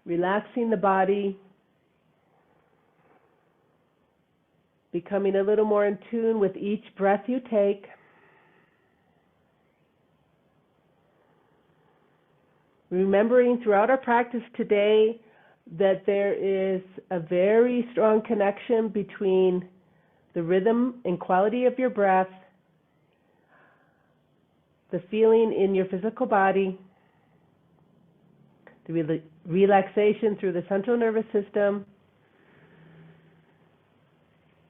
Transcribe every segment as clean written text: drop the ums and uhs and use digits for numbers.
relaxing the body, becoming a little more in tune with each breath you take. Remembering throughout our practice today that there is a very strong connection between the rhythm and quality of your breath, the feeling in your physical body, the relaxation through the central nervous system,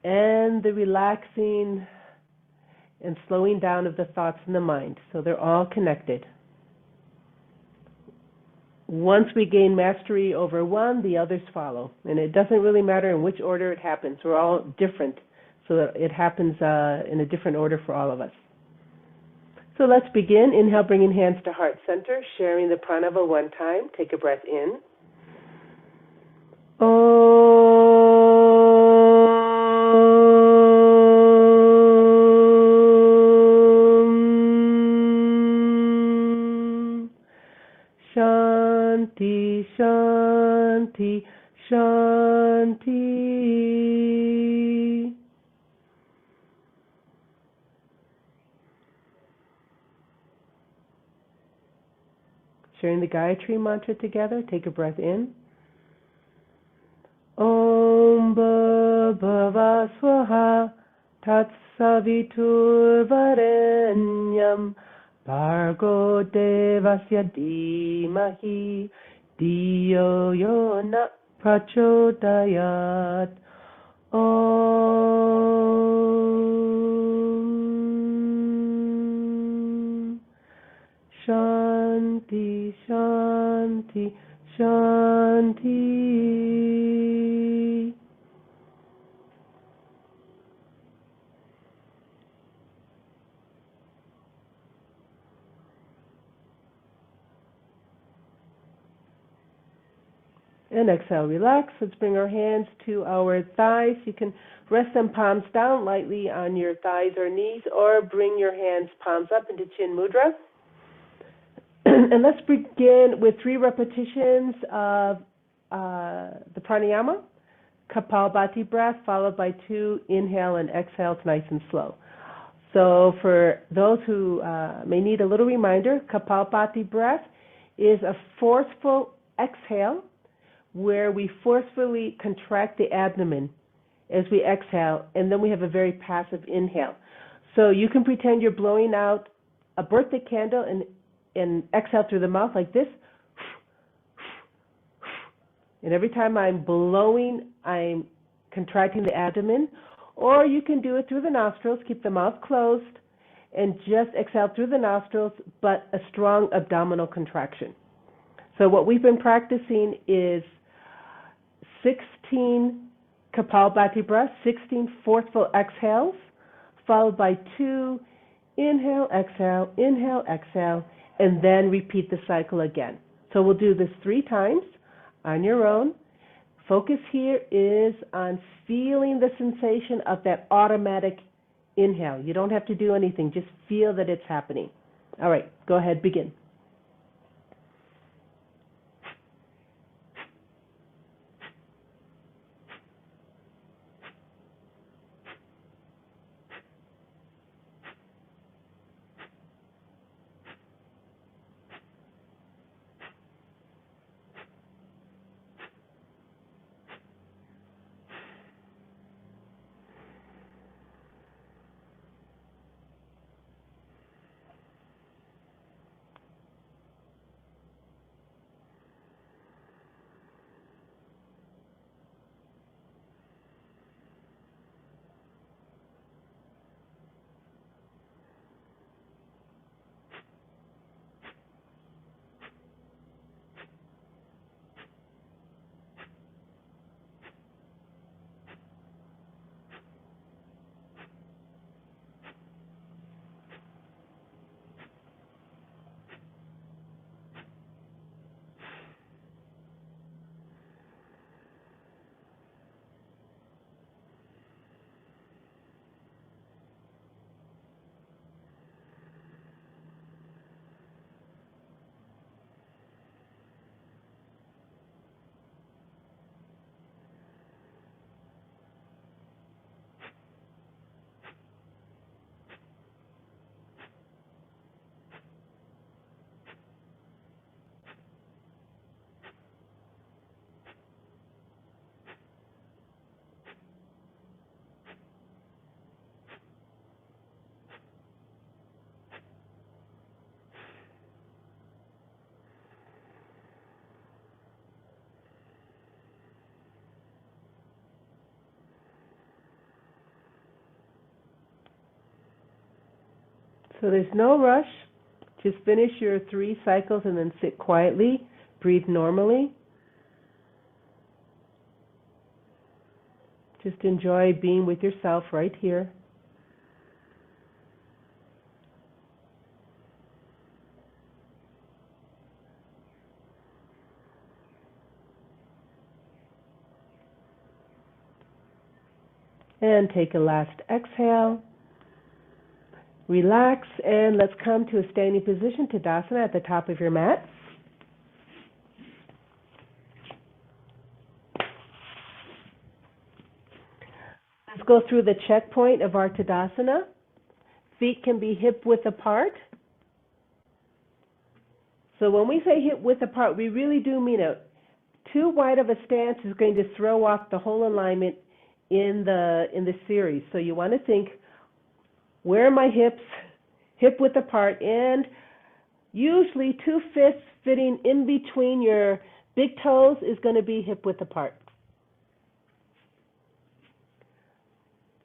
and the relaxing and slowing down of the thoughts in the mind. So they're all connected. Once we gain mastery over one, the others follow. And it doesn't really matter in which order it happens. We're all different, so that it happens in a different order for all of us. So let's begin. Inhale, bringing hands to heart center, sharing the pranava one time. Take a breath in. Shanti, Shanti, Shanti. Sharing the Gayatri mantra together. Take a breath in. Om Bhava Swaha Tat Savitur Varenyam Bhargo Devasya Dhimahi Diyo Yo Na Prachodayat. Om Shanti, Shanti, Shanti. And exhale, relax. Let's bring our hands to our thighs. You can rest them palms down lightly on your thighs or knees, or bring your hands palms up into Chin Mudra. And let's begin with 3 repetitions of the pranayama, Kapalbhati breath, followed by 2 inhale and exhales, nice and slow. So for those who may need a little reminder, Kapalbhati breath is a forceful exhale where we forcefully contract the abdomen as we exhale, and then we have a very passive inhale. So you can pretend you're blowing out a birthday candle and exhale through the mouth like this. And every time I'm blowing, I'm contracting the abdomen. Or you can do it through the nostrils, keep the mouth closed, and just exhale through the nostrils, but a strong abdominal contraction. So what we've been practicing is 16 Kapalbhati breaths, 16 forceful exhales, followed by 2 inhale, exhale, and then repeat the cycle again. So we'll do this 3 times on your own. Focus here is on feeling the sensation of that automatic inhale. You don't have to do anything, just feel that it's happening. All right, go ahead, begin. So there's no rush. Just finish your 3 cycles and then sit quietly. Breathe normally. Just enjoy being with yourself right here. And take a last exhale. Relax, and let's come to a standing position, Tadasana, at the top of your mat. Let's go through the checkpoint of our Tadasana. Feet can be hip width apart. So when we say hip width apart, we really do mean it. Too wide of a stance is going to throw off the whole alignment in the series. So you want to think, where are my hips? Hip width apart, and usually 2/5 fitting in between your big toes is going to be hip width apart.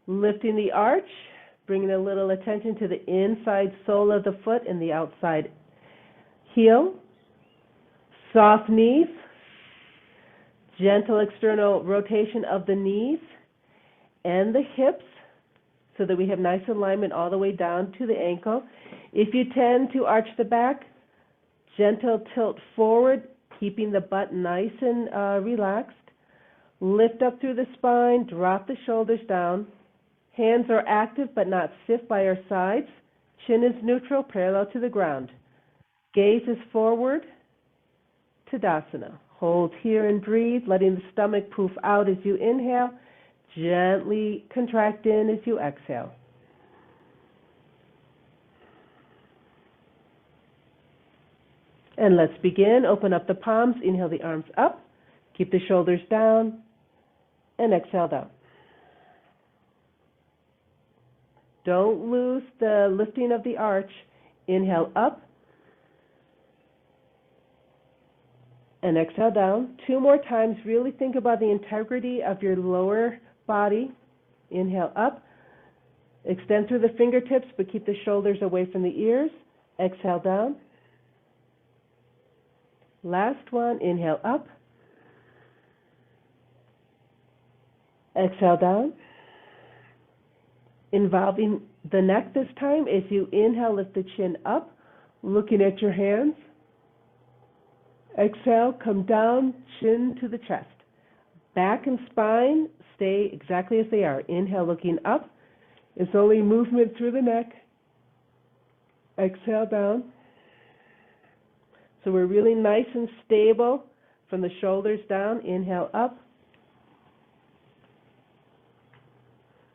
Lifting the arch, bringing a little attention to the inside sole of the foot and the outside heel. Soft knees, gentle external rotation of the knees and the hips so that we have nice alignment all the way down to the ankle. If you tend to arch the back, gentle tilt forward, keeping the butt nice and relaxed. Lift up through the spine, drop the shoulders down. Hands are active but not stiff by our sides. Chin is neutral, parallel to the ground. Gaze is forward. Tadasana. Hold here and breathe, letting the stomach poof out as you inhale. Gently contract in as you exhale. And let's begin. Open up the palms. Inhale the arms up. Keep the shoulders down. And exhale down. Don't lose the lifting of the arch. Inhale up. And exhale down. 2 more times. Really think about the integrity of your lower body. Inhale up. Extend through the fingertips, but keep the shoulders away from the ears. Exhale down. Last one. Inhale up. Exhale down. Involving the neck this time. As you inhale, lift the chin up, looking at your hands. Exhale, come down, chin to the chest. Back and spine stay exactly as they are. Inhale, looking up. It's only movement through the neck. Exhale down. So we're really nice and stable from the shoulders down. Inhale up.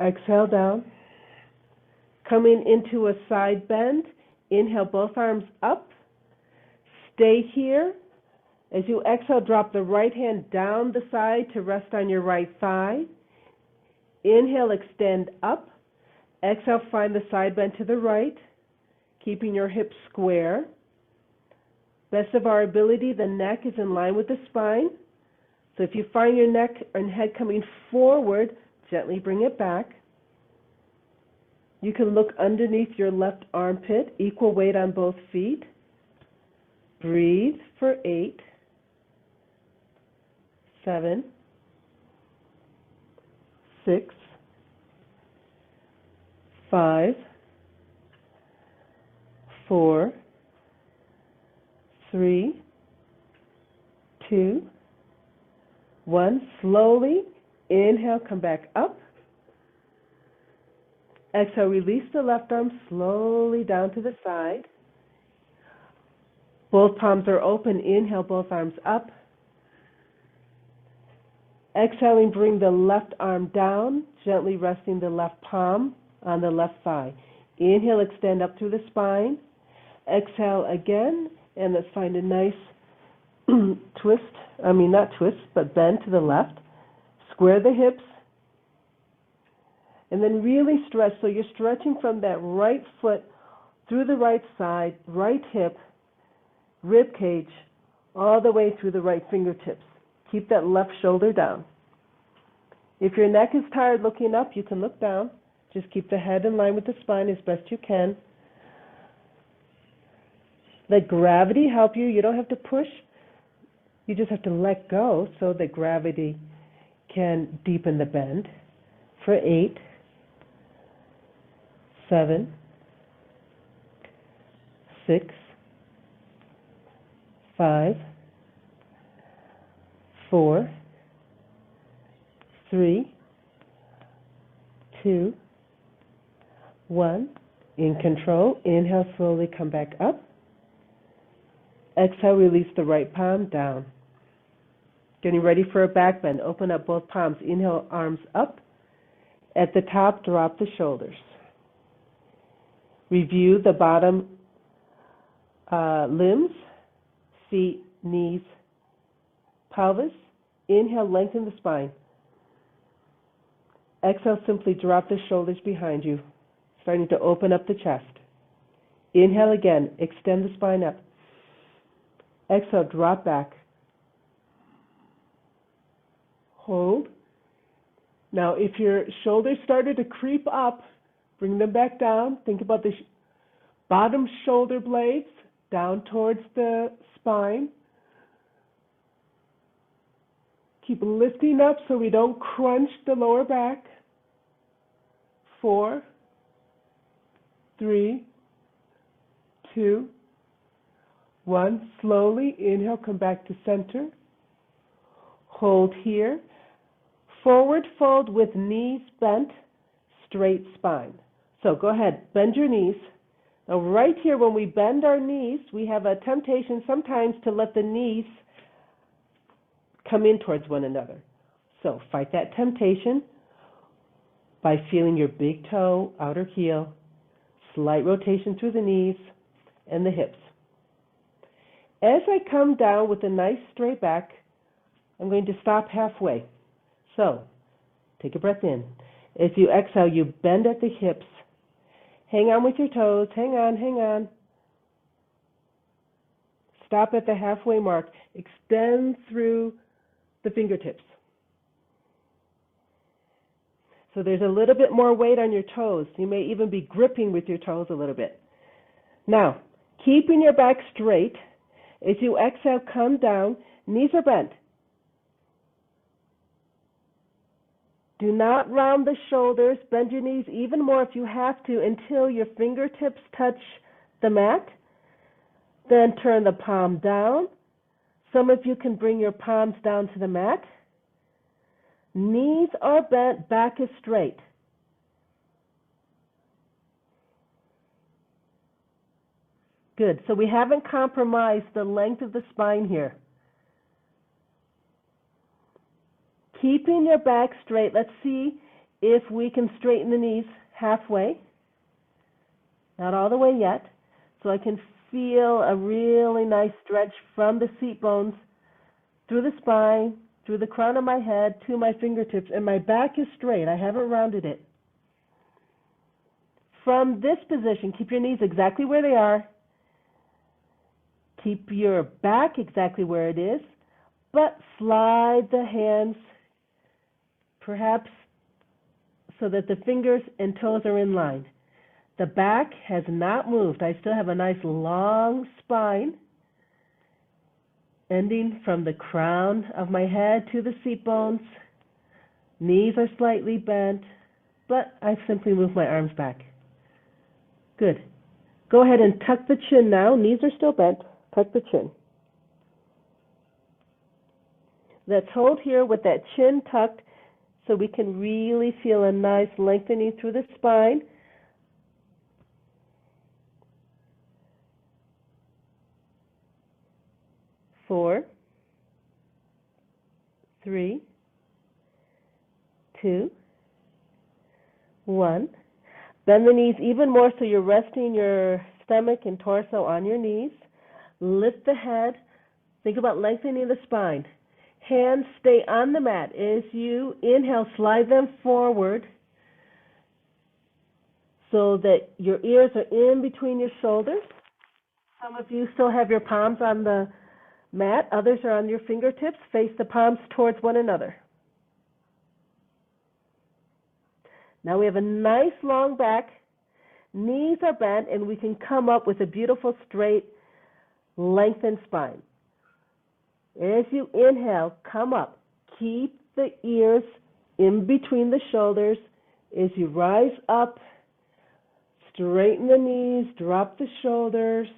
Exhale down. Coming into a side bend. Inhale, both arms up. Stay here. As you exhale, drop the right hand down the side to rest on your right thigh. Inhale, extend up. Exhale, find the side bend to the right, keeping your hips square. Best of our ability, the neck is in line with the spine. So if you find your neck and head coming forward, gently bring it back. You can look underneath your left armpit, equal weight on both feet. Breathe for 8, 7, 6, 5, 4, 3, 2, 1. Slowly inhale, come back up. Exhale, release the left arm slowly down to the side. Both palms are open. Inhale, both arms up. Exhaling, bring the left arm down, gently resting the left palm on the left thigh. Inhale, extend up through the spine. Exhale again, and let's find a nice but bend to the left. Square the hips. And then really stretch. So you're stretching from that right foot through the right side, right hip, rib cage, all the way through the right fingertips. Keep that left shoulder down. If your neck is tired looking up, you can look down. Just keep the head in line with the spine as best you can. Let gravity help you. You don't have to push. You just have to let go so that gravity can deepen the bend. For 8, 7, 6, 5, 4, 3, 2, 1. In control. Inhale, slowly come back up. Exhale, release the right palm down. Getting ready for a back bend. Open up both palms. Inhale, arms up. At the top, drop the shoulders. Review the bottom limbs, feet, knees, pelvis. Inhale, lengthen the spine. Exhale, simply drop the shoulders behind you, starting to open up the chest. Inhale again, extend the spine up. Exhale, drop back. Hold. Now, if your shoulders started to creep up, bring them back down. Think about the bottom shoulder blades down towards the spine. Keep lifting up so we don't crunch the lower back. 4, 3, 2, 1. Slowly inhale, come back to center. Hold here. Forward fold with knees bent, straight spine. So go ahead, bend your knees. Now right here, when we bend our knees, we have a temptation sometimes to let the knees come in towards one another. So fight that temptation by feeling your big toe, outer heel, slight rotation through the knees and the hips. As I come down with a nice straight back, I'm going to stop halfway. So, take a breath in. As you exhale, you bend at the hips. Hang on with your toes. Hang on, hang on. Stop at the halfway mark. Extend through the fingertips. So there's a little bit more weight on your toes. You may even be gripping with your toes a little bit. Now, keeping your back straight, as you exhale, come down. Knees are bent. Do not round the shoulders. Bend your knees even more if you have to until your fingertips touch the mat. Then turn the palm down. Some of you can bring your palms down to the mat. Knees are bent, back is straight. Good. So we haven't compromised the length of the spine here. Keeping your back straight. Let's see if we can straighten the knees halfway. Not all the way yet. So I can feel a really nice stretch from the seat bones through the spine, through the crown of my head, to my fingertips. And my back is straight. I haven't rounded it. From this position, keep your knees exactly where they are. Keep your back exactly where it is. But slide the hands perhaps so that the fingers and toes are in line. The back has not moved. I still have a nice long spine ending from the crown of my head to the seat bones. Knees are slightly bent, but I simply move my arms back. Good. Go ahead and tuck the chin now. Knees are still bent. Tuck the chin. Let's hold here with that chin tucked so we can really feel a nice lengthening through the spine. Four, 3, 2, 1. Bend the knees even more so you're resting your stomach and torso on your knees. Lift the head. Think about lengthening the spine. Hands stay on the mat. As you inhale, slide them forward so that your ears are in between your shoulders. Some of you still have your palms on the mat. Others are on your fingertips. Face the palms towards one another. Now we have a nice long back. Knees are bent, and we can come up with a beautiful straight Lengthen spine. As you inhale, come up. Keep the ears in between the shoulders. As you rise up, straighten the knees, drop the shoulders.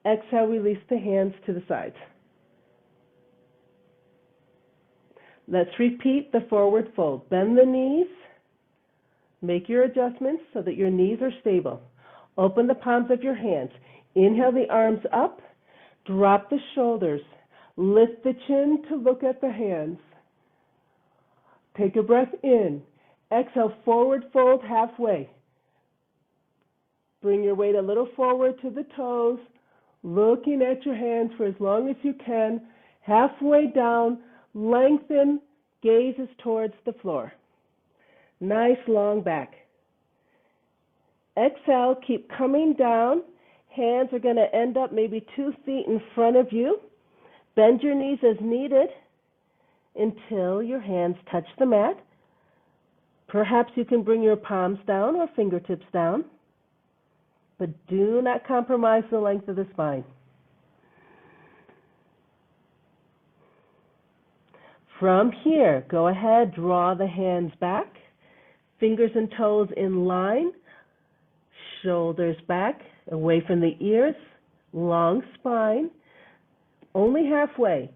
Exhale, release the hands to the sides. Let's repeat the forward fold. Bend the knees. Make your adjustments so that your knees are stable. Open the palms of your hands. Inhale the arms up. Drop the shoulders. Lift the chin to look at the hands. Take a breath in. Exhale, forward fold halfway. Bring your weight a little forward to the toes, looking at your hands for as long as you can. Halfway down, lengthen, gazes towards the floor. Nice long back. Exhale, keep coming down. Hands are going to end up maybe 2 feet in front of you. Bend your knees as needed until your hands touch the mat. Perhaps you can bring your palms down or fingertips down, but do not compromise the length of the spine. From here, go ahead, draw the hands back, fingers and toes in line, shoulders back, away from the ears, long spine, only halfway.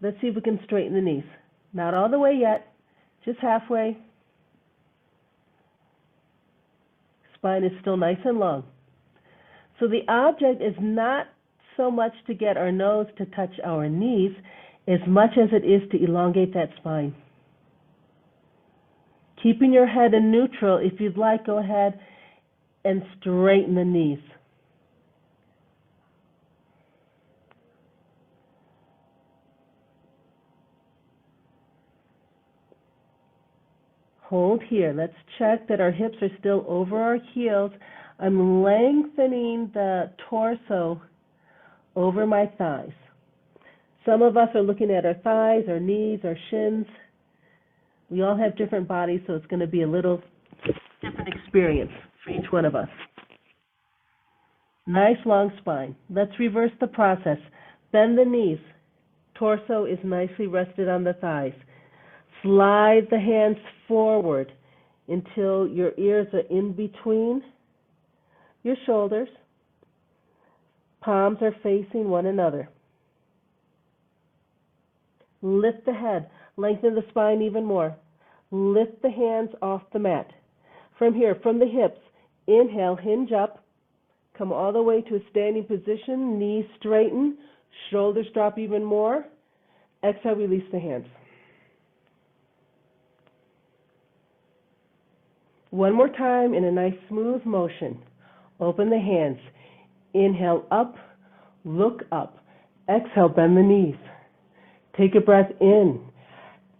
Let's see if we can straighten the knees. Not all the way yet, just halfway. Spine is still nice and long. So the object is not so much to get our nose to touch our knees as much as it is to elongate that spine. Keeping your head in neutral, if you'd like, go ahead and straighten the knees. Hold here. Let's check that our hips are still over our heels. I'm lengthening the torso over my thighs. Some of us are looking at our thighs, our knees, our shins. We all have different bodies, so it's going to be a little different experience for each one of us. Nice long spine. Let's reverse the process. Bend the knees. Torso is nicely rested on the thighs. Slide the hands forward until your ears are in between your shoulders. Palms are facing one another. Lift the head. Lengthen the spine even more. Lift the hands off the mat. From here, from the hips, inhale, hinge up. Come all the way to a standing position. Knees straighten. Shoulders drop even more. Exhale, release the hands. One more time in a nice smooth motion. Open the hands. Inhale up, look up. Exhale, bend the knees. Take a breath in.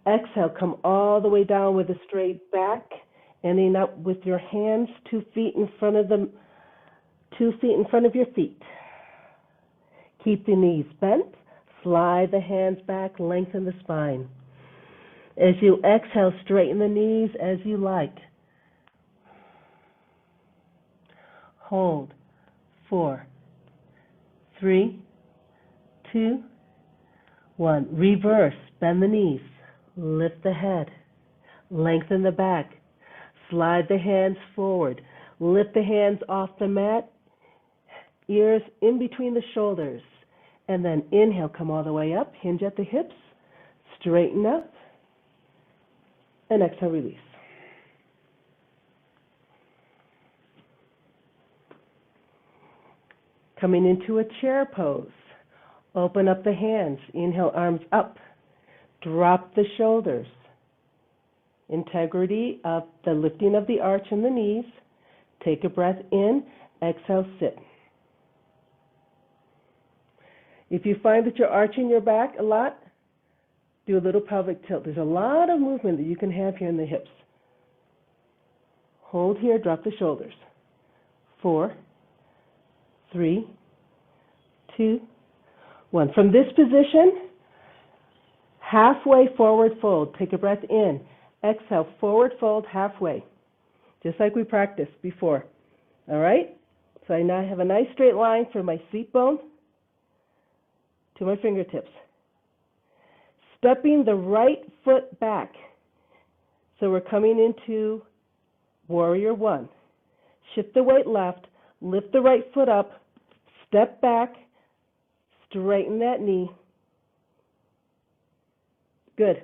Exhale, come all the way down with a straight back, ending up with your hands 2 feet in front of your feet. Keep the knees bent. Slide the hands back, lengthen the spine. As you exhale, straighten the knees as you like. Hold. 4, 3, 2, 1. Reverse. Bend the knees. Lift the head. Lengthen the back. Slide the hands forward. Lift the hands off the mat. Ears in between the shoulders. And then inhale, come all the way up. Hinge at the hips. Straighten up. And exhale, release. Coming into a chair pose. Open up the hands. Inhale, arms up. Drop the shoulders. Integrity of the lifting of the arch in the knees. Take a breath in. Exhale, sit. If you find that you're arching your back a lot, do a little pelvic tilt. There's a lot of movement that you can have here in the hips. Hold here, drop the shoulders. 4, 3, 2, 1. From this position, halfway forward fold. Take a breath in. Exhale, forward fold halfway. Just like we practiced before. All right? So I now have a nice straight line for my seat bone. to my fingertips. Stepping the right foot back. So we're coming into warrior one. Shift the weight left, lift the right foot up, step back, straighten that knee. Good.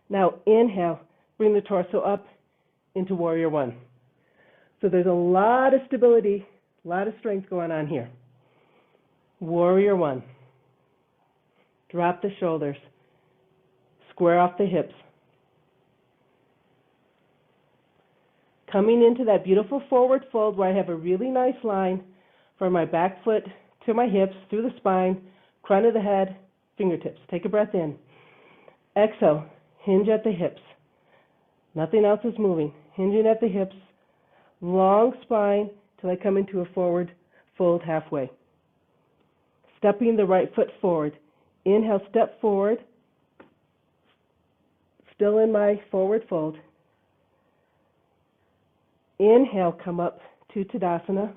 Now inhale, bring the torso up into warrior one. So there's a lot of stability, a lot of strength going on here. Warrior one. Drop the shoulders. Square off the hips. Coming into that beautiful forward fold where I have a really nice line from my back foot to my hips, through the spine, crown of the head, fingertips. Take a breath in. Exhale, hinge at the hips. Nothing else is moving. Hinging at the hips, long spine till I come into a forward fold halfway. Stepping the right foot forward. Inhale, step forward. Still in my forward fold. Inhale, come up to Tadasana.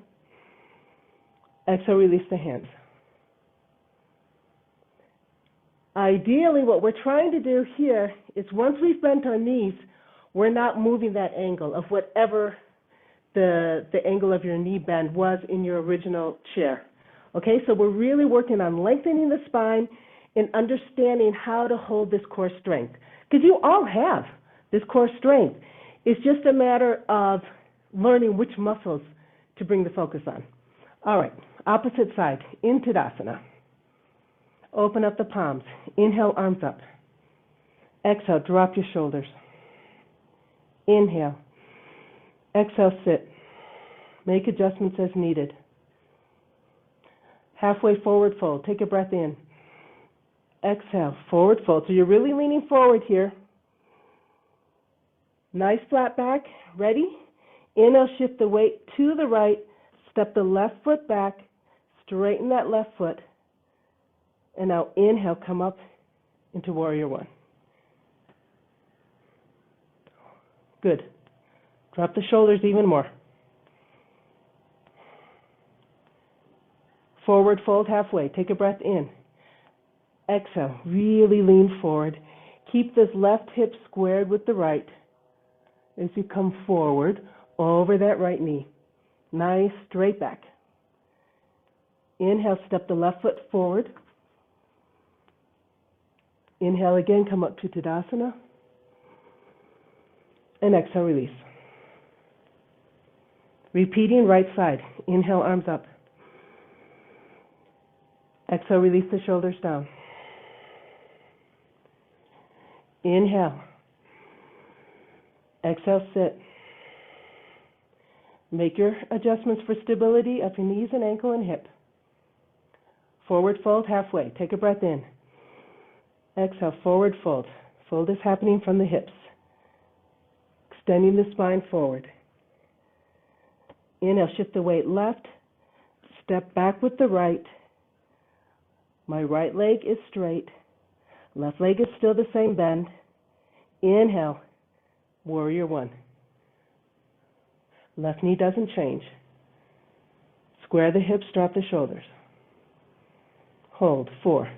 Exhale, release the hands. Ideally, what we're trying to do here is once we've bent our knees, we're not moving that angle of whatever the angle of your knee bend was in your original chair. Okay, so we're really working on lengthening the spine and understanding how to hold this core strength. Because you all have this core strength. It's just a matter of learning which muscles to bring the focus on. All right, opposite side, in Tadasana. Open up the palms. Inhale, arms up. Exhale, drop your shoulders. Inhale. Exhale, sit. Make adjustments as needed. Halfway forward fold. Take a breath in. Exhale, forward fold. So you're really leaning forward here. Nice flat back. Ready? Inhale, shift the weight to the right. Step the left foot back. Straighten that left foot. And now inhale, come up into warrior one. Good. Drop the shoulders even more. Forward fold halfway. Take a breath in. Exhale. Really lean forward. Keep this left hip squared with the right as you come forward over that right knee. Nice straight back. Inhale, step the left foot forward. Inhale again, come up to Tadasana. And exhale, release. Repeating right side. Inhale, arms up. Exhale, release the shoulders down. Inhale. Exhale, sit. Make your adjustments for stability of your knees and ankle and hip. Forward fold halfway. Take a breath in. Exhale, forward fold. Fold is happening from the hips. Extending the spine forward. Inhale, shift the weight left. Step back with the right. My right leg is straight. Left leg is still the same bend. Inhale, warrior one. Left knee doesn't change. Square the hips, drop the shoulders. Hold, 4,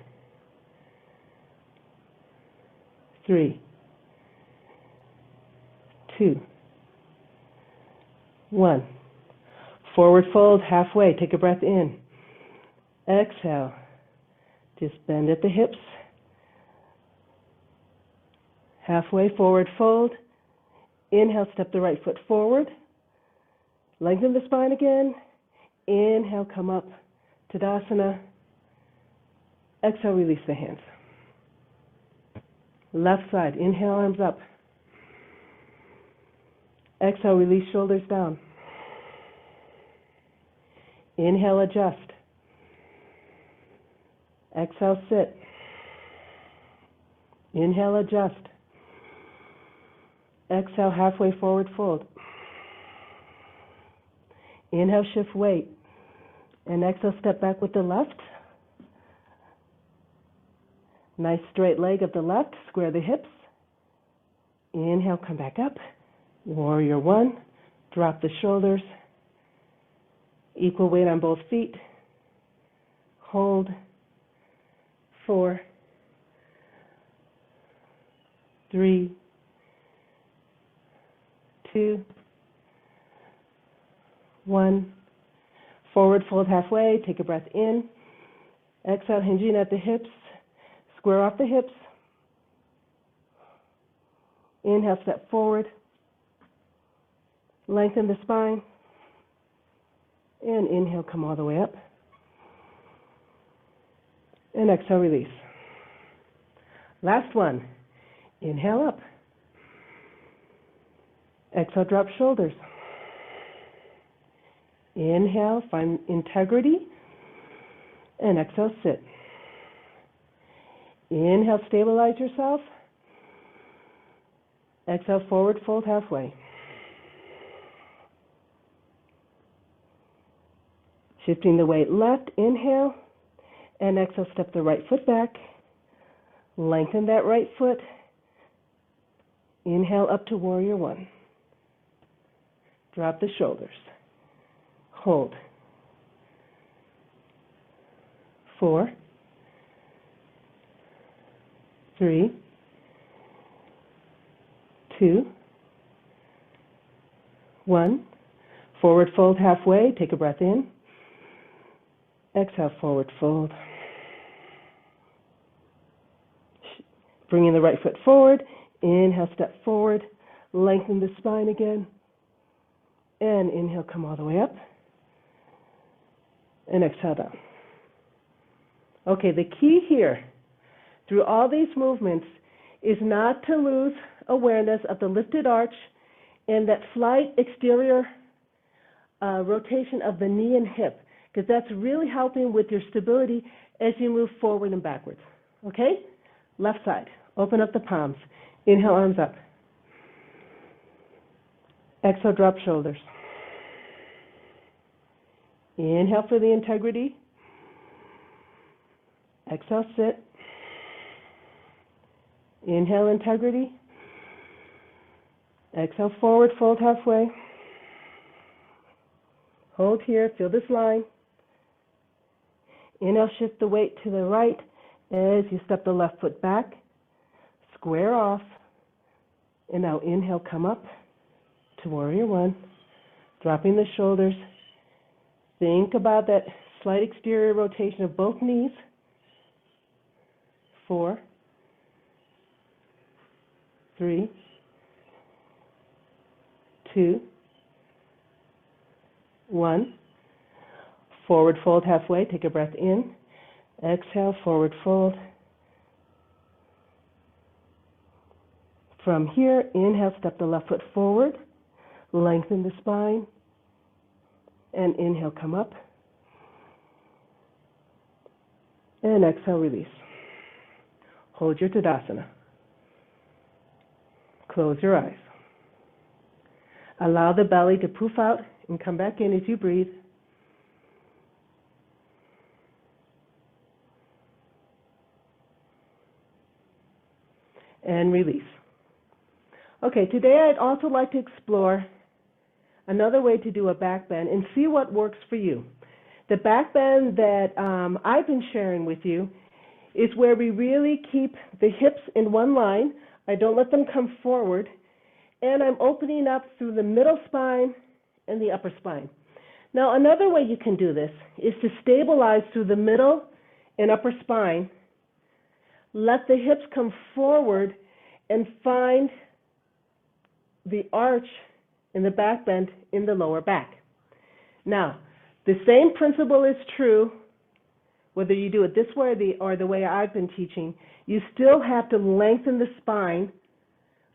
3, 2, 1. Forward fold halfway. Take a breath in. Exhale. Just bend at the hips. Halfway forward fold. Inhale, step the right foot forward. Lengthen the spine again. Inhale, come up. Tadasana. Exhale, release the hands. Left side. Inhale, arms up. Exhale, release shoulders down. Inhale, adjust. Exhale, sit. Inhale, adjust. Exhale, halfway forward fold. Inhale, shift weight. And exhale, step back with the left. Nice straight leg of the left. Square the hips. Inhale, come back up. Warrior one. Drop the shoulders. Equal weight on both feet. Hold. 4, 3, 2, 1. Forward fold halfway. Take a breath in. Exhale, hinging at the hips. Square off the hips. Inhale, step forward. Lengthen the spine. And inhale, come all the way up. And exhale, release. Last one. Inhale up. Exhale, drop shoulders. Inhale, find integrity. And exhale, sit. Inhale, stabilize yourself. Exhale, forward fold halfway. Shifting the weight left, inhale. And exhale, step the right foot back. Lengthen that right foot. Inhale up to warrior one. Drop the shoulders. Hold. 4, 3, 2, 1. Forward fold halfway. Take a breath in. Exhale, forward fold. Bringing the right foot forward. Inhale, step forward. Lengthen the spine again. And inhale, come all the way up. And exhale down. Okay, the key here through all these movements is not to lose awareness of the lifted arch and that slight exterior rotation of the knee and hip, because that's really helping with your stability as you move forward and backwards. Okay? Left side. Open up the palms. Inhale, arms up. Exhale, drop shoulders. Inhale for the integrity. Exhale, sit. Inhale, integrity. Exhale, forward, fold halfway. Hold here, feel this line. Inhale, shift the weight to the right as you step the left foot back. Square off. And now inhale, come up to warrior one. Dropping the shoulders. Think about that slight exterior rotation of both knees. 4, 3, 2, 1. Forward fold halfway. Take a breath in. Exhale, forward fold. From here, inhale, step the left foot forward. Lengthen the spine. And inhale, come up. And exhale, release. Hold your Tadasana. Close your eyes. Allow the belly to poof out and come back in as you breathe. And release. Okay, today I'd also like to explore another way to do a back bend and see what works for you. The back bend that I've been sharing with you is where we really keep the hips in one line. I don't let them come forward. And I'm opening up through the middle spine and the upper spine. Now, another way you can do this is to stabilize through the middle and upper spine. Let the hips come forward and find the arch in the back bend in the lower back. Now, the same principle is true whether you do it this way or the way I've been teaching. You still have to lengthen the spine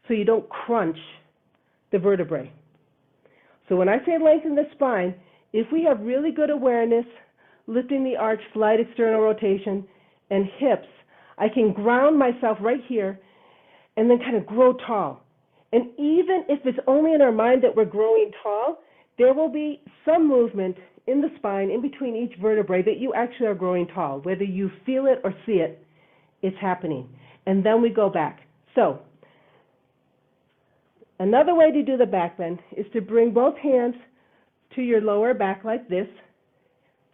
so you don't crunch the vertebrae. So when I say lengthen the spine, if we have really good awareness, lifting the arch, slight external rotation, and hips, I can ground myself right here and then kind of grow tall. And even if it's only in our mind that we're growing tall, there will be some movement in the spine, in between each vertebrae, that you actually are growing tall. Whether you feel it or see it, it's happening. And then we go back. So, another way to do the back bend is to bring both hands to your lower back like this,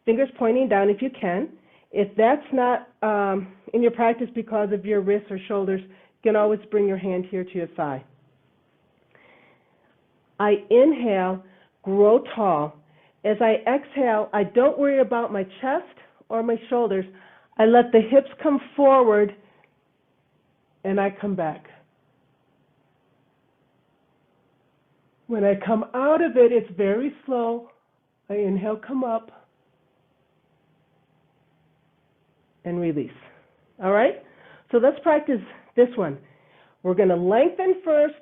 fingers pointing down if you can. If that's not in your practice because of your wrists or shoulders, you can always bring your hand here to your thigh. I inhale, grow tall. As I exhale, I don't worry about my chest or my shoulders. I let the hips come forward and I come back. When I come out of it, it's very slow. I inhale, come up, and release. All right? So let's practice this one. We're going to lengthen first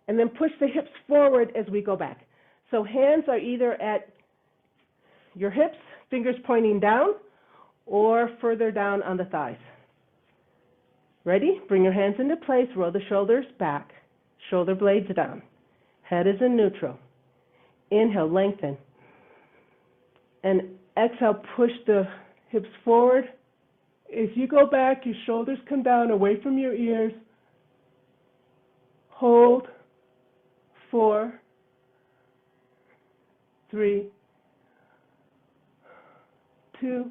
and then push the hips forward as we go back. So hands are either at your hips, fingers pointing down, or further down on the thighs. Ready? Bring your hands into place, roll the shoulders back, shoulder blades down. Head is in neutral. Inhale, lengthen. And exhale, push the hips forward. As you go back, your shoulders come down away from your ears. Hold. 4, 3, 2,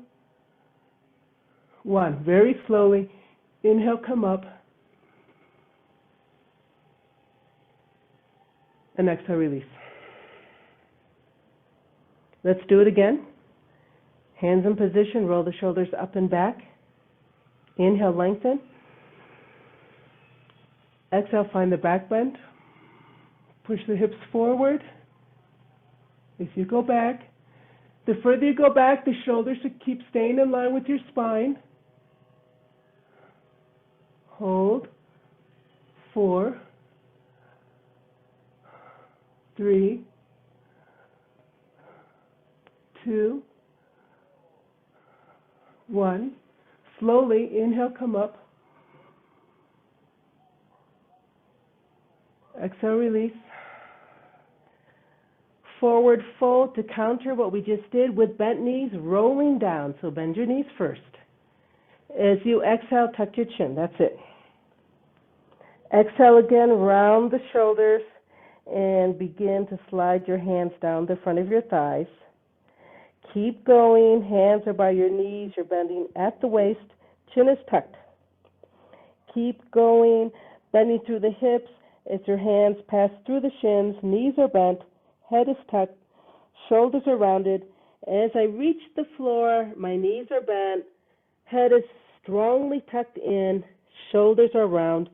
1. Very slowly. Inhale, come up. And exhale, release. Let's do it again. Hands in position, roll the shoulders up and back. Inhale, lengthen. Exhale, find the back bend. Push the hips forward. As you go back, the further you go back, the shoulders should keep staying in line with your spine. Hold. 4, 3, 2, 1. Slowly, inhale, come up. Exhale, release. Forward fold to counter what we just did with bent knees, rolling down. So bend your knees first. As you exhale, tuck your chin. That's it. Exhale again, round the shoulders and begin to slide your hands down the front of your thighs. Keep going. Hands are by your knees. You're bending at the waist. Chin is tucked. Keep going, bending through the hips as your hands pass through the shins. Knees are bent. Head is tucked. Shoulders are rounded. As I reach the floor, my knees are bent. Head is strongly tucked in. Shoulders are round.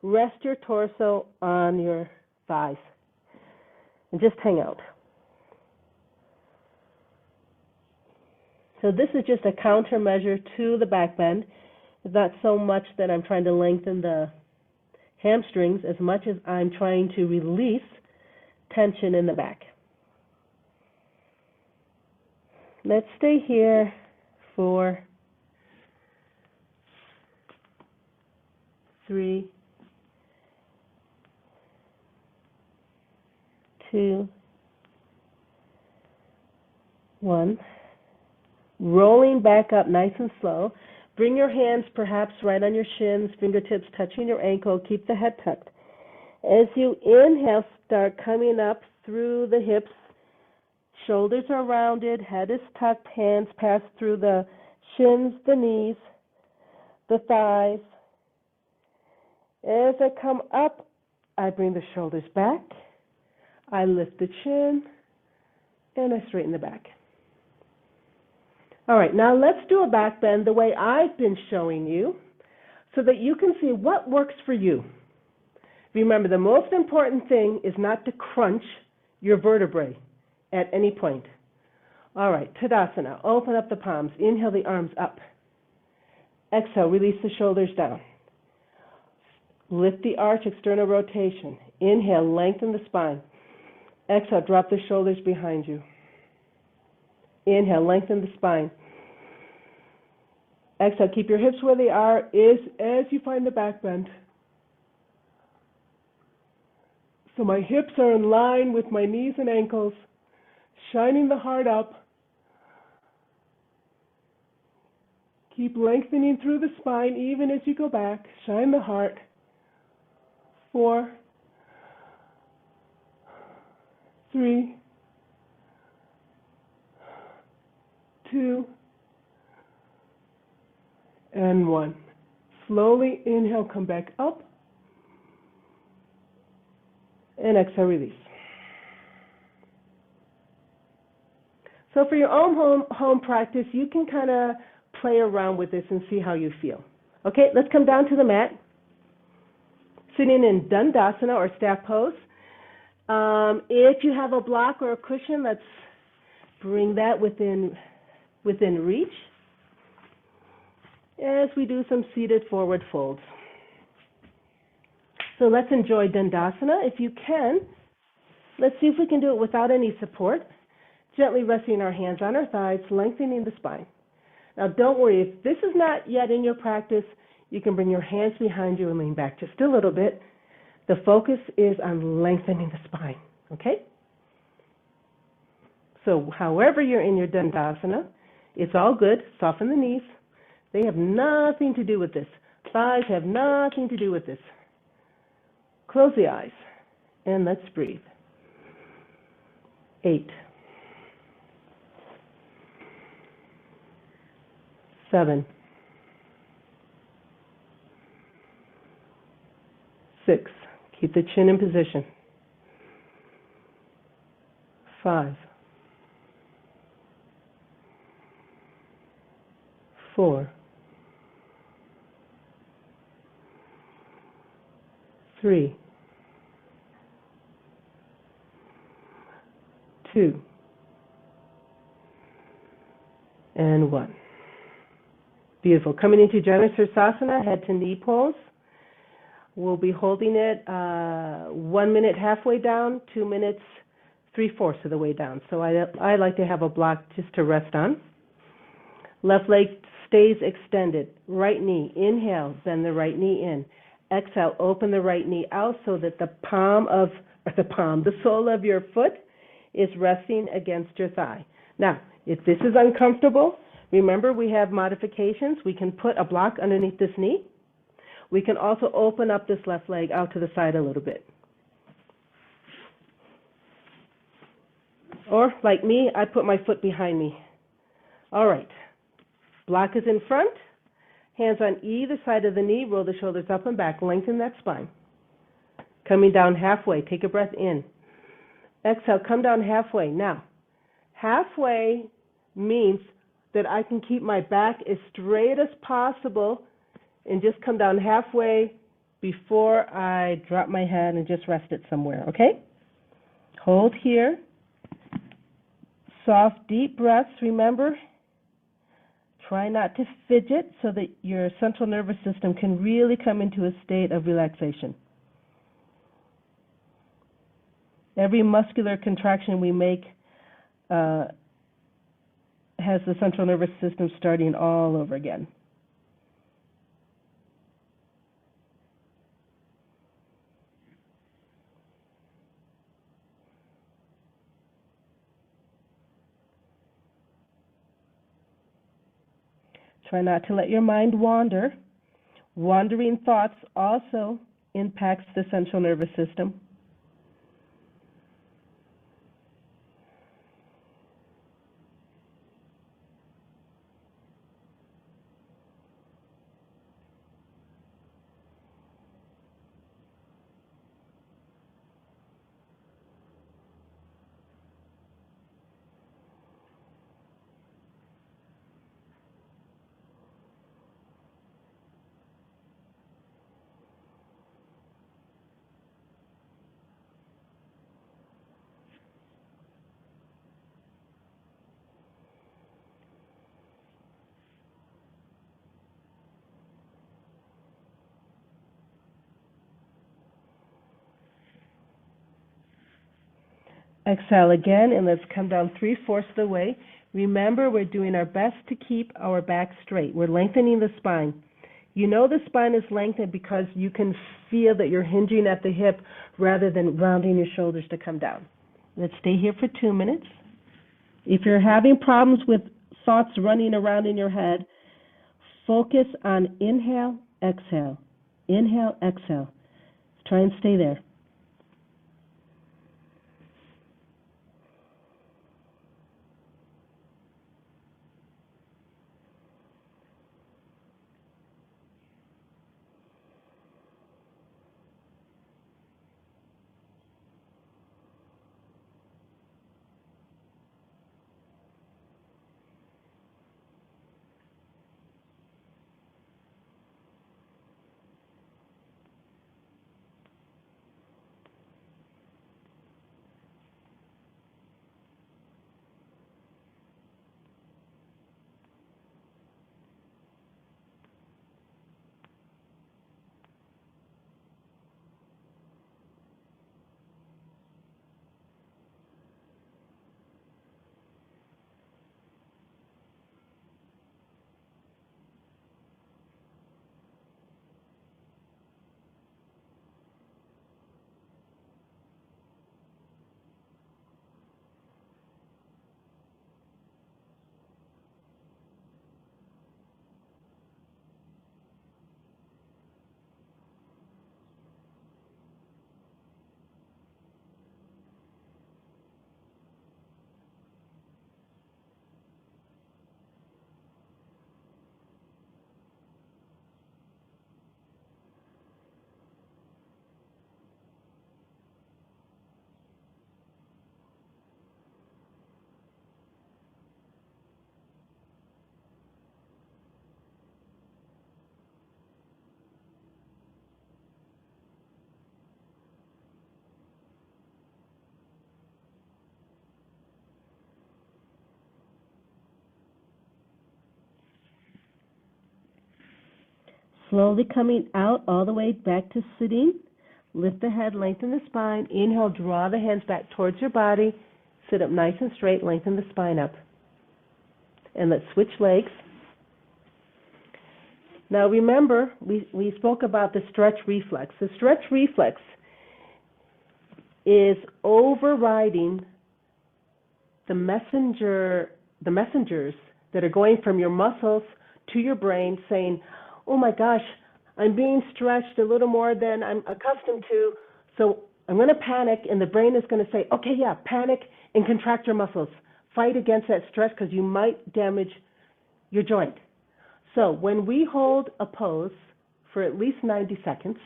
Rest your torso on your thighs. And just hang out. So this is just a countermeasure to the back bend. It's not so much that I'm trying to lengthen the hamstrings as much as I'm trying to release tension in the back. Let's stay here for 3, 2, 1. Rolling back up nice and slow. Bring your hands perhaps right on your shins, fingertips touching your ankle. Keep the head tucked. As you inhale, start coming up through the hips. Shoulders are rounded, head is tucked, hands pass through the shins, the knees, the thighs. As I come up, I bring the shoulders back. I lift the chin, and I straighten the back. All right, now let's do a back bend the way I've been showing you so that you can see what works for you. Remember, the most important thing is not to crunch your vertebrae at any point. All right, Tadasana. Open up the palms. Inhale the arms up. Exhale, release the shoulders down. Lift the arch, external rotation. Inhale, lengthen the spine. Exhale, drop the shoulders behind you. Inhale, lengthen the spine. Exhale, keep your hips where they are as you find the back bend. So my hips are in line with my knees and ankles, shining the heart up. Keep lengthening through the spine even as you go back. Shine the heart. 4, 3, 2, and 1. Slowly inhale, come back up, and exhale, release. So for your own home practice, you can kind of play around with this and see how you feel. Okay, let's come down to the mat. Sitting in Dandasana or staff pose. If you have a block or a cushion, let's bring that within reach as we do some seated forward folds. So let's enjoy Dandasana. If you can, let's see if we can do it without any support. Gently resting our hands on our thighs, lengthening the spine. Now don't worry, if this is not yet in your practice, you can bring your hands behind you and lean back just a little bit. The focus is on lengthening the spine, okay? So however you're in your Dandasana, it's all good. Soften the knees. They have nothing to do with this. Thighs have nothing to do with this. Close the eyes and let's breathe. 8, 7, 6. Keep the chin in position. 5, 4, 3, 2, and 1. Beautiful. Coming into Janusirasana, head to knee pose. We'll be holding it 1 minute halfway down, 2 minutes 3/4 of the way down. So I like to have a block just to rest on. Left leg stays extended. Right knee, inhale, bend the right knee in. Exhale, open the right knee out so that the sole of your foot is resting against your thigh. Now, if this is uncomfortable, remember we have modifications. We can put a block underneath this knee. We can also open up this left leg out to the side a little bit. Or, like me, I put my foot behind me. All right. Block is in front. Hands on either side of the knee. Roll the shoulders up and back. Lengthen that spine. Coming down halfway. Take a breath in. Exhale. Come down halfway. Now, halfway means that I can keep my back as straight as possible and just come down halfway before I drop my head and just rest it somewhere, okay? Hold here. Soft, deep breaths, remember. Try not to fidget so that your central nervous system can really come into a state of relaxation. Every muscular contraction we make has the central nervous system starting all over again. Try not to let your mind wander. Wandering thoughts also impacts the central nervous system. Exhale again, and let's come down 3/4 of the way. Remember, we're doing our best to keep our back straight. We're lengthening the spine. You know the spine is lengthened because you can feel that you're hinging at the hip rather than rounding your shoulders to come down. Let's stay here for 2 minutes. If you're having problems with thoughts running around in your head, focus on inhale, exhale. Inhale, exhale. Try and stay there. Slowly coming out all the way back to sitting. Lift the head, lengthen the spine. Inhale, draw the hands back towards your body. Sit up nice and straight, lengthen the spine up. And let's switch legs. Now remember, we spoke about the stretch reflex. The stretch reflex is overriding the messengers that are going from your muscles to your brain saying, oh my gosh, I'm being stretched a little more than I'm accustomed to, so I'm going to panic, and the brain is going to say, okay, yeah, panic and contract your muscles. Fight against that stretch because you might damage your joint. So when we hold a pose for at least 90 seconds,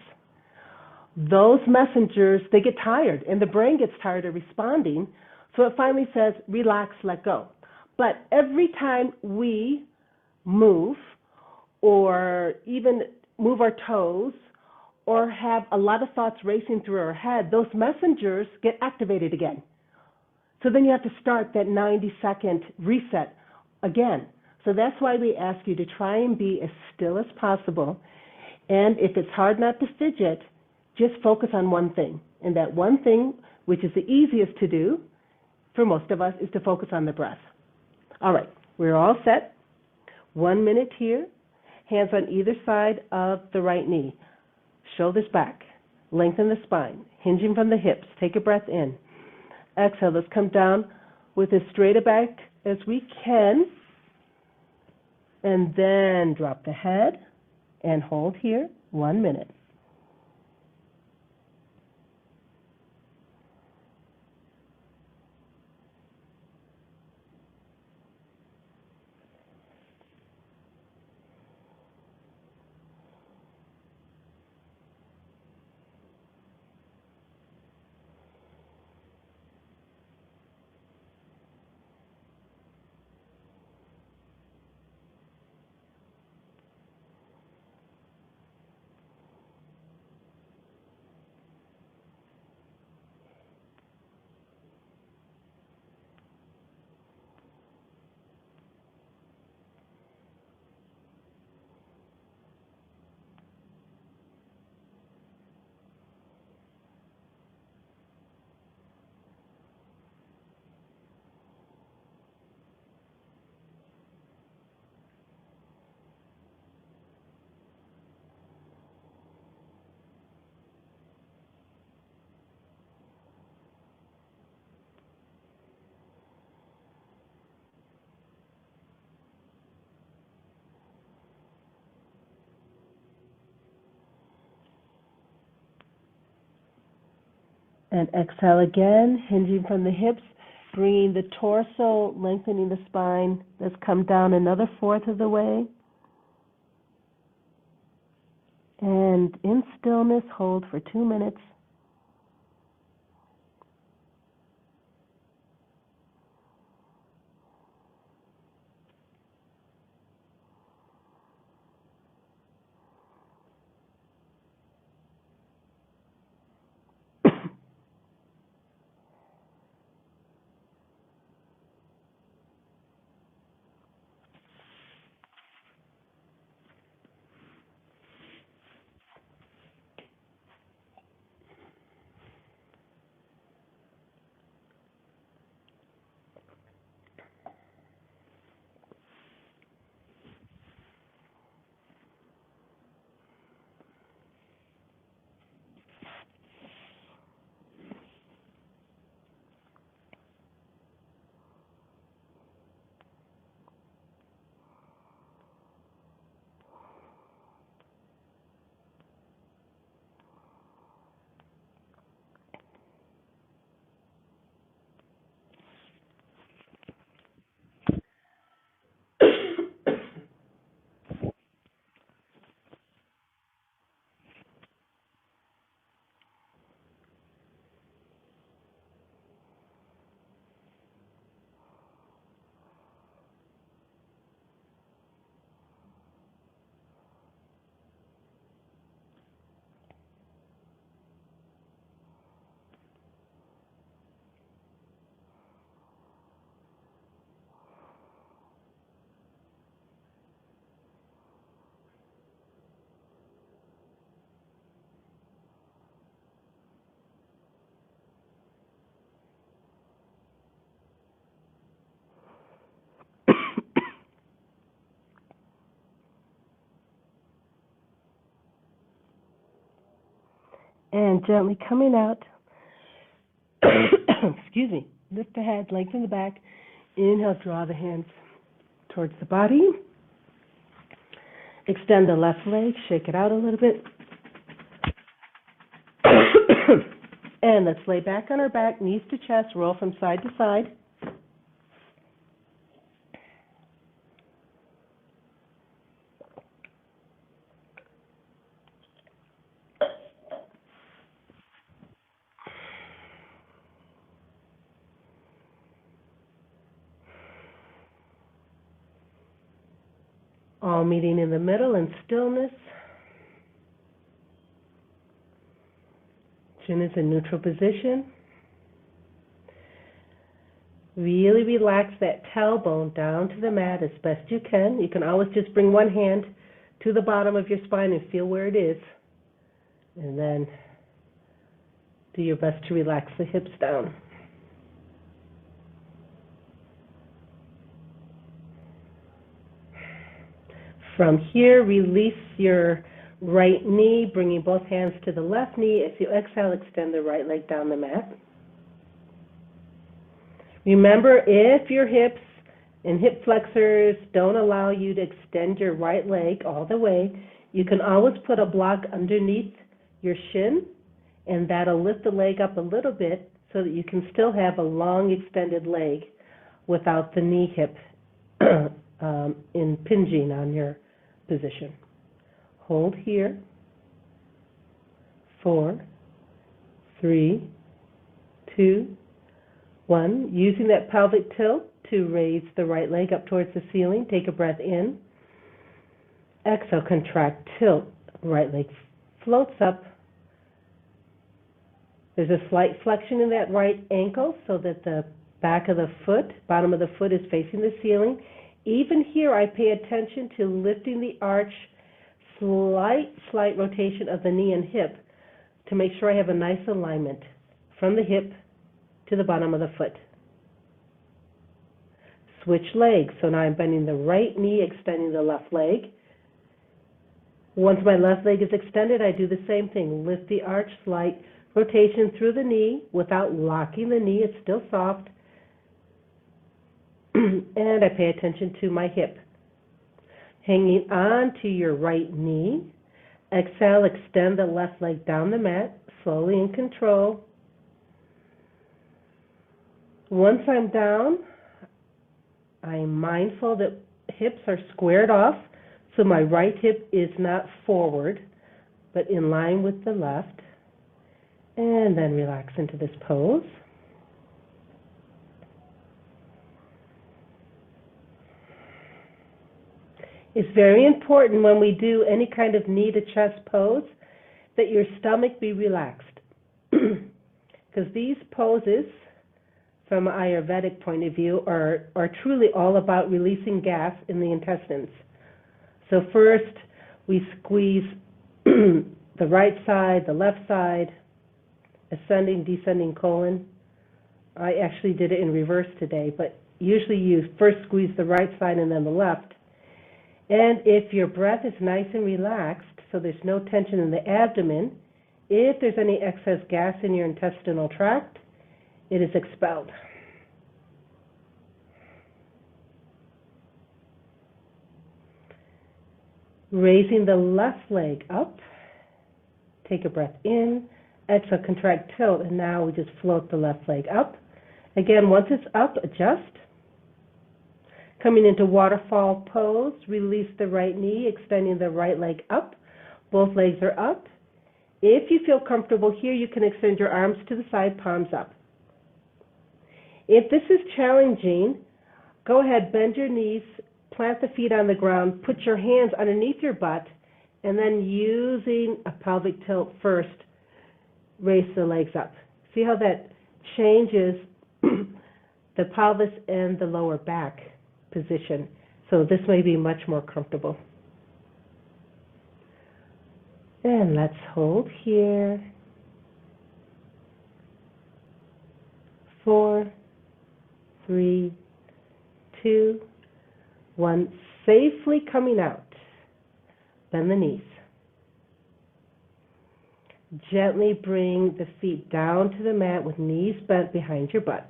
those messengers, they get tired, and the brain gets tired of responding, so it finally says, relax, let go. But every time we move, or even move our toes, or have a lot of thoughts racing through our head, those messengers get activated again. So then you have to start that 90-second reset again. So that's why we ask you to try and be as still as possible. And if it's hard not to fidget, just focus on one thing. And that one thing, which is the easiest to do for most of us, is to focus on the breath. All right, we're all set. 1 minute here. Hands on either side of the right knee. Shoulders back. Lengthen the spine. Hinging from the hips. Take a breath in. Exhale. Let's come down with as straight a back as we can. And then drop the head and hold here 1 minute. And exhale again, hinging from the hips, bringing the torso, lengthening the spine. Let's come down another fourth of the way. And in stillness, hold for 2 minutes. And gently coming out, excuse me, lift the head, lengthen the back. Inhale, draw the hands towards the body. Extend the left leg, shake it out a little bit. And let's lay back on our back, knees to chest, roll from side to side. All meeting in the middle in stillness. Chin is in neutral position. Really relax that tailbone down to the mat as best you can. You can always just bring one hand to the bottom of your spine and feel where it is. And then do your best to relax the hips down. From here, release your right knee, bringing both hands to the left knee. As you exhale, extend the right leg down the mat. Remember, if your hips and hip flexors don't allow you to extend your right leg all the way, you can always put a block underneath your shin, and that'll lift the leg up a little bit so that you can still have a long extended leg without the knee hip impinging on your position. Hold here. 4, 3, 2, 1. Using that pelvic tilt to raise the right leg up towards the ceiling. Take a breath in. Exhale, contract, tilt. Right leg floats up. There's a slight flexion in that right ankle so that the back of the foot, bottom of the foot is facing the ceiling. Even here, I pay attention to lifting the arch, slight rotation of the knee and hip to make sure I have a nice alignment from the hip to the bottom of the foot. Switch legs. So now I'm bending the right knee, extending the left leg. Once my left leg is extended, I do the same thing. Lift the arch, slight rotation through the knee without locking the knee. It's still soft. And I pay attention to my hip. Hanging on to your right knee. Exhale, extend the left leg down the mat, slowly in control. Once I'm down, I'm mindful that hips are squared off, so my right hip is not forward, but in line with the left. And then relax into this pose. It's very important when we do any kind of knee to chest pose that your stomach be relaxed. Because these poses, from an Ayurvedic point of view, are truly all about releasing gas in the intestines. So first, we squeeze the right side, the left side, ascending, descending colon. I actually did it in reverse today, but usually you first squeeze the right side and then the left. And if your breath is nice and relaxed, so there's no tension in the abdomen, if there's any excess gas in your intestinal tract, it is expelled. Raising the left leg up, take a breath in, exhale, contract, tilt, and now we just float the left leg up. Again, once it's up, adjust. Coming into waterfall pose, release the right knee, extending the right leg up. Both legs are up. If you feel comfortable here, you can extend your arms to the side, palms up. If this is challenging, go ahead, bend your knees, plant the feet on the ground, put your hands underneath your butt, and then using a pelvic tilt first, raise the legs up. See how that changes the pelvis and the lower back position. So this may be much more comfortable. And let's hold here. 4, 3, 2, 1. Safely coming out. Bend the knees. Gently bring the feet down to the mat with knees bent behind your butt.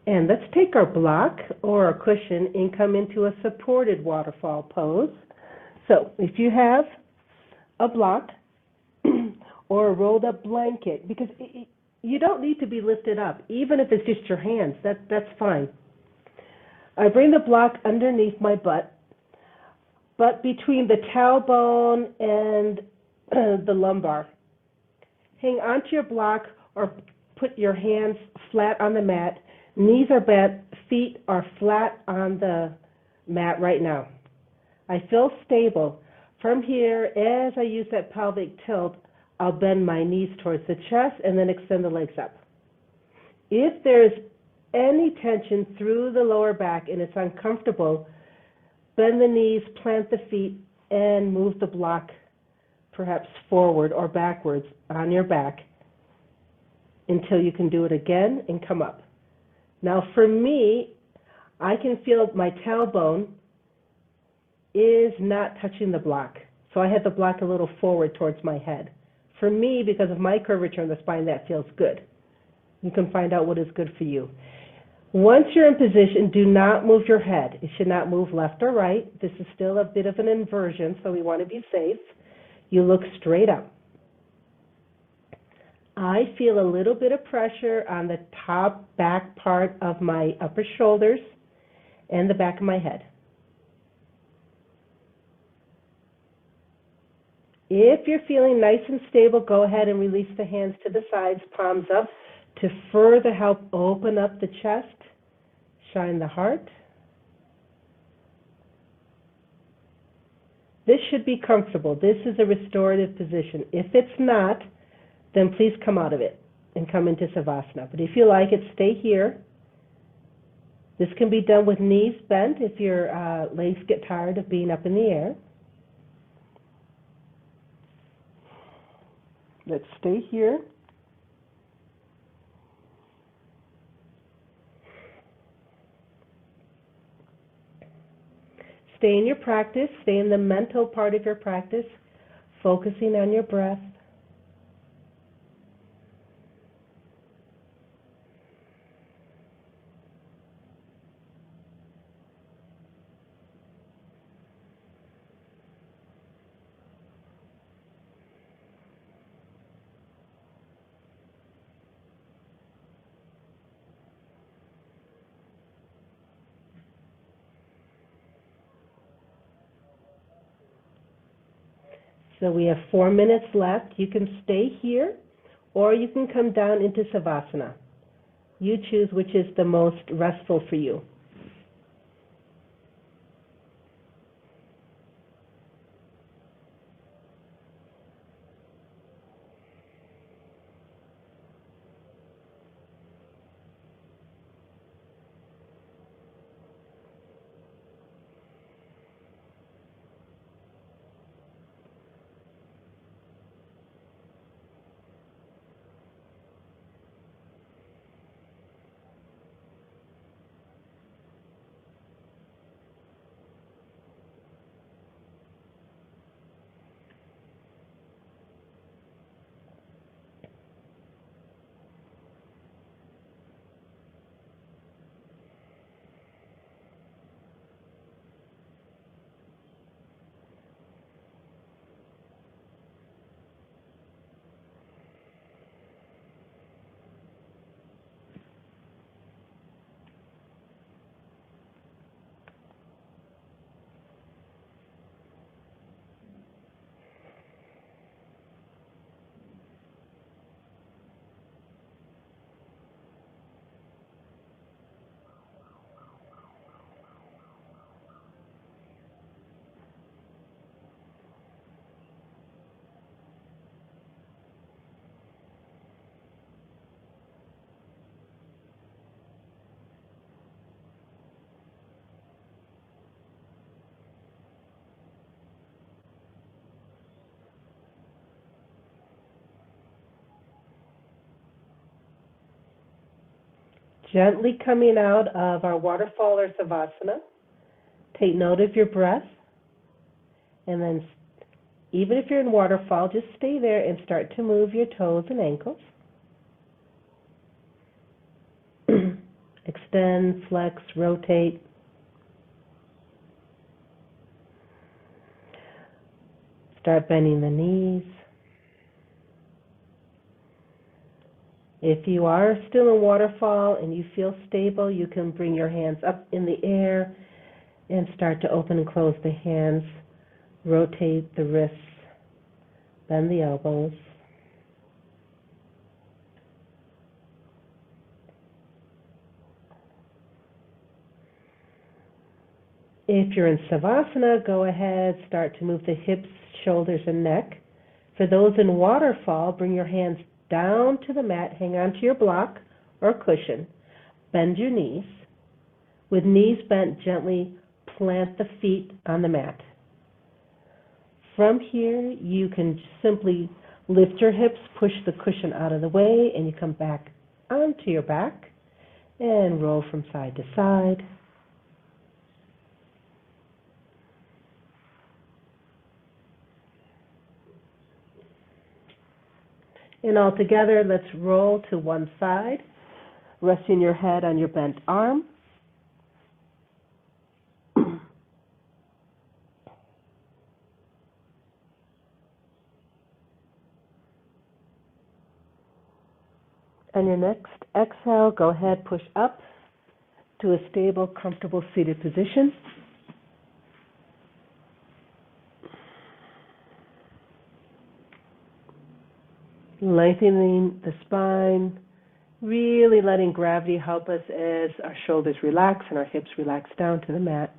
And let's take our block or our cushion and come into a supported waterfall pose. So if you have a block or a rolled up blanket, because you don't need to be lifted up, even if it's just your hands, that's fine. I bring the block underneath my butt, but between the tailbone and the lumbar. Hang onto your block or put your hands flat on the mat. Knees are bent, feet are flat on the mat right now. I feel stable. From here, as I use that pelvic tilt, I'll bend my knees towards the chest and then extend the legs up. If there's any tension through the lower back and it's uncomfortable, bend the knees, plant the feet, and move the block perhaps forward or backwards on your back until you can do it again and come up. Now for me, I can feel my tailbone is not touching the block. So I have the block a little forward towards my head. For me, because of my curvature in the spine, that feels good. You can find out what is good for you. Once you're in position, do not move your head. It should not move left or right. This is still a bit of an inversion, so we want to be safe. You look straight up. I feel a little bit of pressure on the top back part of my upper shoulders and the back of my head. If you're feeling nice and stable, go ahead and release the hands to the sides, palms up, to further help open up the chest, shine the heart. This should be comfortable. This is a restorative position. If it's not, then please come out of it and come into Savasana. But if you like it, stay here. This can be done with knees bent if your legs get tired of being up in the air. Let's stay here. Stay in your practice, stay in the mental part of your practice, focusing on your breath. So we have 4 minutes left. You can stay here, or you can come down into Savasana. You choose which is the most restful for you. Gently coming out of our waterfall or Savasana, take note of your breath, and then Even if you're in waterfall, just stay there and start to move your toes and ankles. Extend, flex, rotate. Start bending the knees. If you are still in waterfall and you feel stable, you can bring your hands up in the air and start to open and close the hands. Rotate the wrists. Bend the elbows. If you're in Savasana, go ahead, start to move the hips, shoulders, and neck. For those in waterfall, bring your hands down to the mat, hang on to your block or cushion. Bend your knees. With knees bent, gently plant the feet on the mat. From here, you can simply lift your hips, push the cushion out of the way, and you come back onto your back and roll from side to side. And all together, let's roll to one side, resting your head on your bent arm. On your next exhale, go ahead, push up to a stable, comfortable seated position. Lengthening the spine, really letting gravity help us as our shoulders relax and our hips relax down to the mat.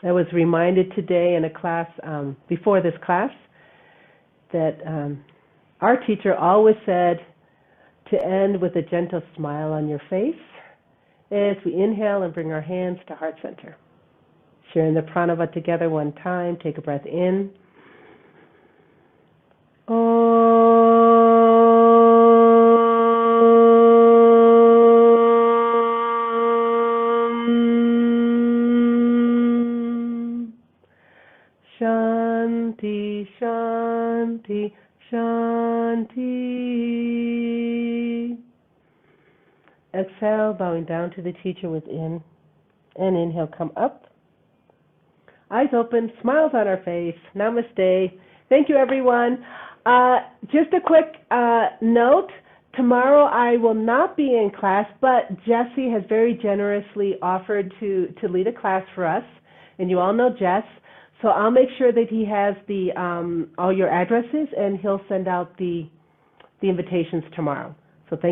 I was reminded today in a class, before this class, that our teacher always said to end with a gentle smile on your face as we inhale and bring our hands to heart center. Sharing the pranava together one time. Take a breath in. Shanti, Shanti, Shanti. Exhale, bowing down to the teacher within. And inhale, come up. Eyes open, smiles on our face. Namaste. Thank you, everyone. Just a quick note. Tomorrow I will not be in class, but Jesse has very generously offered to lead a class for us. And you all know Jess. So I'll make sure that he has the all your addresses, and he'll send out the invitations tomorrow.